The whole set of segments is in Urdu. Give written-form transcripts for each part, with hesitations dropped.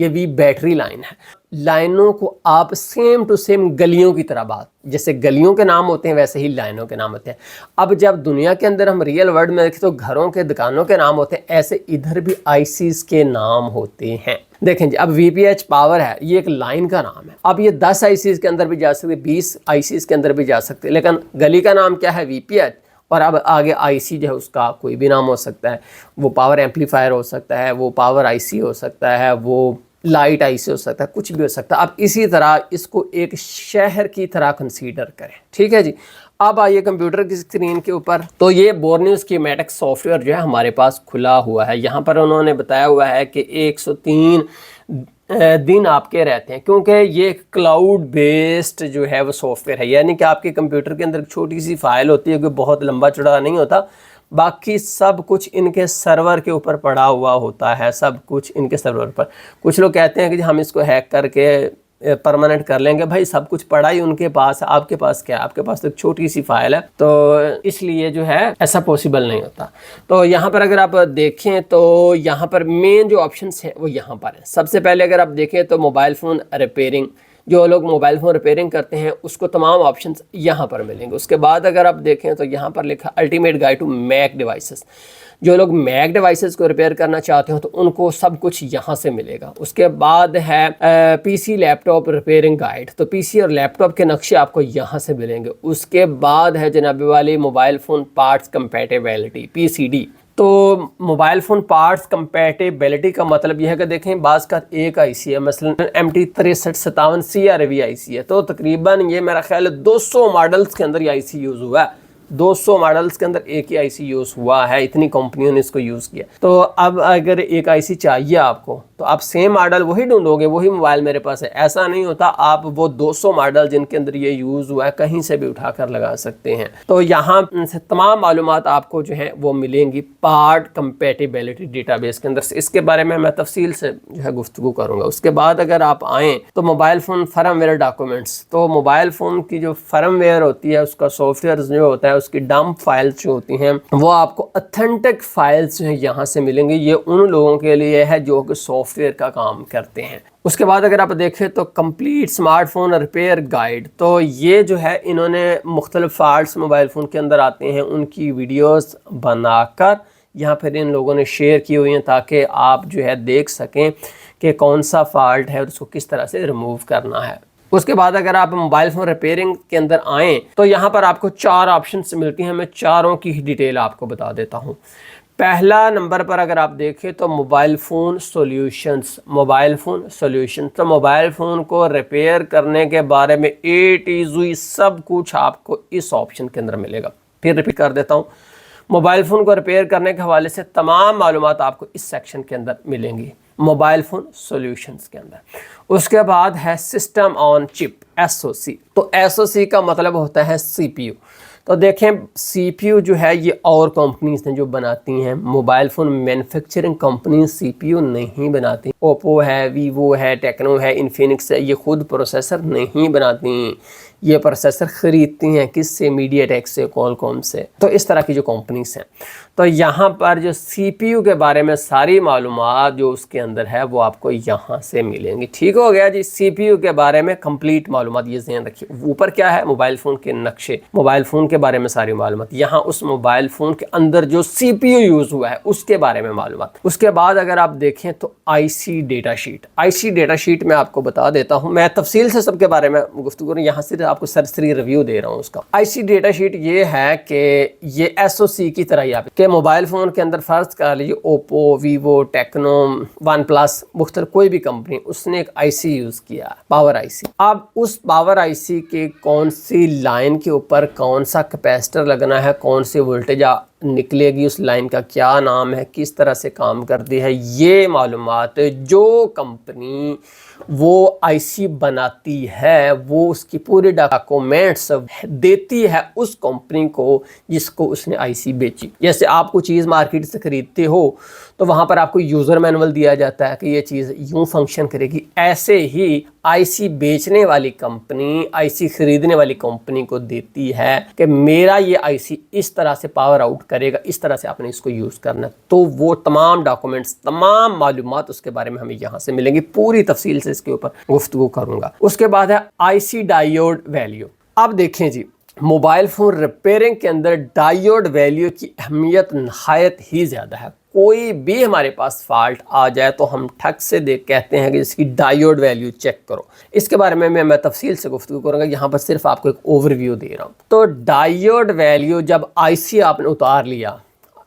یہ وی بیٹری لائن ہے. لائنوں کو آپ سیم ٹو سیم گلیوں کی طرح بات، جیسے گلیوں کے نام ہوتے ہیں ویسے ہی لائنوں کے نام ہوتے ہیں. اب جب دنیا کے اندر ہم ریئل ورلڈ میں دیکھیں تو گھروں کے دکانوں کے نام ہوتے ہیں، ایسے ادھر بھی آئی سیز کے نام ہوتے ہیں. دیکھیں جی، اب وی پی ایچ پاور ہے، یہ ایک لائن کا نام ہے. اب یہ 10 آئی سیز کے اندر بھی جا سکتے، 20 آئی سیز کے اندر بھی جا سکتے، لیکن گلی کا نام کیا ہے؟ وی پی ایچ. اور اب آگے آئی سی جو ہے اس کا کوئی بھی نام ہو سکتا ہے، وہ پاور ایمپلیفائر ہو سکتا ہے، وہ پاور آئی سی ہو سکتا ہے، وہ لائٹ آئی سی ہو سکتا ہے، کچھ بھی ہو سکتا ہے. اب اسی طرح اس کو ایک شہر کی طرح کنسیڈر کریں. ٹھیک ہے جی. اب آئیے کمپیوٹر کی اسکرین کے اوپر. تو یہ بورنیو اسکیمیٹک سافٹ ویئر جو ہے ہمارے پاس کھلا ہوا ہے. یہاں پر انہوں نے بتایا ہوا ہے کہ 103 دن آپ کے رہتے ہیں، کیونکہ یہ ایک کلاؤڈ بیسڈ جو ہے وہ سافٹ ویئر ہے. یعنی کہ آپ کے کمپیوٹر کے اندر چھوٹی سی فائل ہوتی ہے، کوئی بہت لمبا چڑا نہیں ہوتا، باقی سب کچھ ان کے سرور کے اوپر پڑا ہوا ہوتا ہے، سب کچھ ان کے سرور پر. کچھ لوگ کہتے ہیں کہ ہم اس کو ہیک کر کے پرماننٹ کر لیں گے. بھائی سب کچھ پڑا ہی ان کے پاس ہے، آپ کے پاس کیا ہے؟ آپ کے پاس تو ایک چھوٹی سی فائل ہے، تو اس لیے جو ہے ایسا پاسبل نہیں ہوتا. تو یہاں پر اگر آپ دیکھیں تو یہاں پر مین جو آپشنس ہیں وہ یہاں پر ہیں. سب سے پہلے اگر آپ دیکھیں تو موبائل فون ریپیئرنگ، جو لوگ موبائل فون ریپیئرنگ کرتے ہیں اس کو تمام آپشنس یہاں پر ملیں گے. اس کے بعد اگر آپ دیکھیں تو یہاں پر لکھا ultimate guide to Mac devices. جو لوگ میک ڈیوائسز کو ریپیئر کرنا چاہتے ہیں تو ان کو سب کچھ یہاں سے ملے گا. اس کے بعد ہے پی سی لیپ ٹاپ ریپیئرنگ گائیڈ، تو پی سی اور لیپ ٹاپ کے نقشے آپ کو یہاں سے ملیں گے. اس کے بعد ہے جناب والی mobile phone parts compatibility PCD. تو موبائل فون پارٹس کمپیٹیبلٹی کا مطلب یہ ہے کہ دیکھیں بعض کا ایک آئی سی ہے، مثلا MT 6357 CRV آئی سی ہے، تو تقریباً یہ میرا خیال ہے 200 ماڈلز کے اندر یہ آئی سی یوز ہوا ہے. 200 ماڈلز کے اندر ایک ہی آئی سی یوز ہوا ہے، اتنی کمپنیوں نے اس کو یوز کیا. تو اب اگر ایک آئی سی چاہیے آپ کو تو آپ سیم ماڈل وہی ڈھونڈو گے، وہی موبائل میرے پاس ہے. ایسا نہیں ہوتا، آپ وہ 200 ماڈل جن کے اندر یہ یوز ہوا ہے کہیں سے بھی اٹھا کر لگا سکتے ہیں. تو یہاں سے تمام معلومات آپ کو جو ہے وہ ملیں گی پارٹ کمپیٹیبلٹی ڈیٹا بیس کے اندر سے. اس کے بارے میں تفصیل سے جو ہے گفتگو کروں گا. اس کے بعد اگر آپ آئیں تو mobile phone firm where documents, تو موبائل فون کی جو فرم ویئر ہوتی ہے اس کا سافٹ ویئر جو ہوتا ہے، اس کی ڈمپ فائلز جو ہوتی ہیں وہ آپ کو اتھینٹک فائلز جو ہیں یہاں سے ملیں گے. یہ ان لوگوں کے لیے ہے جو کہ سافٹ ویئر کا کام کرتے ہیں. اس کے بعد اگر آپ دیکھیں تو complete smart phone repair guide, تو یہ جو ہے انہوں نے مختلف فالٹس موبائل فون کے اندر آتے ہیں ان کی ویڈیوز بنا کر یہاں پھر ان لوگوں نے شیئر کی ہوئی ہیں تاکہ آپ جو ہے دیکھ سکیں کہ کون سا فالٹ ہے اور اس کو کس طرح سے ریموو کرنا ہے. اس کے بعد اگر آپ موبائل فون ریپیئرنگ کے اندر آئیں تو یہاں پر آپ کو 4 آپشنس ملتی ہیں. میں چاروں کی ڈیٹیل آپ کو بتا دیتا ہوں. پہلا نمبر پر اگر آپ دیکھیں تو mobile phone solutions. Mobile phone solutions تو موبائل فون کو ریپیئر کرنے کے بارے میں A to Z سب کچھ آپ کو اس آپشن کے اندر ملے گا. پھر ریپیٹ کر دیتا ہوں، موبائل فون کو ریپیئر کرنے کے حوالے سے تمام معلومات آپ کو اس سیکشن کے اندر ملیں گی، موبائل فون سولوشنز کے اندر. اس کے بعد ہے سسٹم آن چپ SoC. تو SoC کا مطلب ہوتا ہے CPU. تو دیکھیں CPU جو ہے یہ اور کمپنیز ہیں جو بناتی ہیں. Mobile phone manufacturing companies CPU نہیں بناتی. اوپو ہے، ویوو ہے، ٹیکنو ہے، انفینکس ہے، یہ خود پروسیسر نہیں بناتی. یہ پروسیسر خریدتی ہیں کس سے؟ میڈیا ٹیک سے، کالکوم سے. تو اس طرح کی جو کمپنیز ہیں، تو یہاں پر جو CPU کے بارے میں ساری معلومات جو اس کے اندر ہے وہ آپ کو یہاں سے ملیں گی. ٹھیک ہو گیا جی. CPU کے بارے میں کمپلیٹ معلومات یہ ذہن رکھیے. اوپر کیا ہے؟ موبائل فون کے نقشے، موبائل فون کے بارے میں ساری معلومات. یہاں اس موبائل فون کے اندر جو CPU یوز ہوا ہے اس کے بارے میں معلومات. اس کے بعد اگر آپ دیکھیں تو IC data sheet. IC data sheet میں آپ کو بتا دیتا ہوں، میں تفصیل سے سب کے بارے میں گفتگو کروں، یہاں سے آپ کو سرسری ریویو دے رہا ہوں اس کا. IC ڈیٹا شیٹ یہ ہے کہ یہ SoC کی طرح ہی آپ کہ موبائل فون کے اندر فرض کر لیجیے Oppo, Vivo, Tecno, OnePlus, مختلف کوئی بھی کمپنی اس نے ایک IC یوز کیا، پاور IC. اب اس پاور IC کے کون سی لائن کے اوپر کون سا کیپیسٹر لگنا ہے، کون سی وولٹیج نکلے گی، اس لائن کا کیا نام ہے، کس طرح سے کام کرتی ہے، یہ معلومات جو کمپنی وہ IC بناتی ہے وہ اس کی پوری ڈاکومنٹس دیتی ہے اس کمپنی کو جس کو اس نے IC بیچی. جیسے آپ کو چیز مارکیٹ سے خریدتے ہو تو وہاں پر آپ کو یوزر مینول دیا جاتا ہے کہ یہ چیز یوں فنکشن کرے گی. ایسے ہی آئی سی بیچنے والی کمپنی آئی سی خریدنے والی کمپنی کو دیتی ہے کہ میرا یہ آئی سی اس طرح سے پاور آؤٹ کرے گا, اس طرح سے آپ نے اس کو یوز کرنا ہے. تو وہ تمام ڈاکومنٹس, تمام معلومات اس کے بارے میں ہمیں یہاں سے ملیں گی, پوری تفصیل سے اس کے اوپر گفتگو کروں گا. اس کے بعد ہے آئی سی ڈائیوڈ ویلیو. اب دیکھیں جی, موبائل فون ریپیئرنگ کے اندر ڈائیوڈ ویلیو کی اہمیت نہایت ہی زیادہ ہے. کوئی بھی ہمارے پاس فالٹ آ جائے تو ہم ٹھک سے کہتے ہیں کہ اس کی ڈائیوڈ ویلیو چیک کرو. اس کے بارے میں میں تفصیل سے گفتگو کروں گا, یہاں پر صرف آپ کو ایک اوور ویو دے رہا ہوں. تو ڈائیوڈ ویلیو, جب آئی سی آپ نے اتار لیا,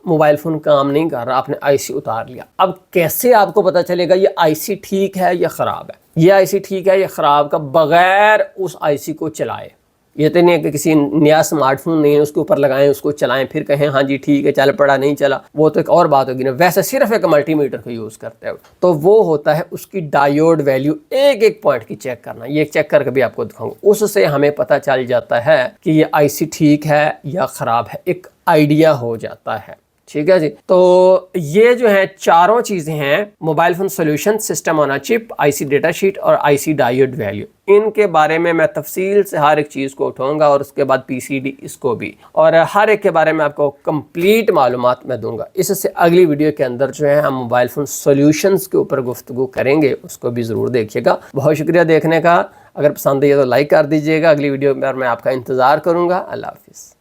موبائل فون کام نہیں کر رہا, آپ نے آئی سی اتار لیا, اب کیسے آپ کو پتہ چلے گا یہ آئی سی ٹھیک ہے یا خراب ہے؟ یہ آئی سی ٹھیک ہے یا خراب کا بغیر اس آئی سی کو چلائے. یہ تو نہیں ہے کہ کسی نیا اسمارٹ فون نہیں ہے اس کے اوپر لگائیں, اس کو چلائیں, پھر کہیں ہاں جی ٹھیک ہے چل پڑا نہیں چلا, وہ تو ایک اور بات ہوگی نا. ویسے صرف ایک ملٹی میٹر کو یوز کرتے ہیں تو وہ ہوتا ہے اس کی ڈائیوڈ ویلیو ایک ایک پوائنٹ کی چیک کرنا. یہ چیک کر کے بھی آپ کو دکھاؤں گا, اس سے ہمیں پتہ چل جاتا ہے کہ یہ آئی سی ٹھیک ہے یا خراب ہے, ایک آئیڈیا ہو جاتا ہے. ٹھیک ہے جی. تو یہ جو ہے چاروں چیزیں ہیں, mobile phone solution, system on a chip, IC C data sheet اور آئی سی ڈائیوڈ ویلیو. ان کے بارے میں تفصیل سے ہر ایک چیز کو اٹھاؤں گا, اور اس کے بعد پی سی ڈی اس کو بھی, اور ہر ایک کے بارے میں آپ کو کمپلیٹ معلومات میں دوں گا. اس سے اگلی ویڈیو کے اندر جو ہے ہم موبائل فون سولوشنز کے اوپر گفتگو کریں گے, اس کو بھی ضرور دیکھیے گا. بہت شکریہ دیکھنے کا. اگر پسند ہے تو لائک کر دیجیے گا. اگلی ویڈیو میں آپ کا انتظار کروں گا. اللہ حافظ.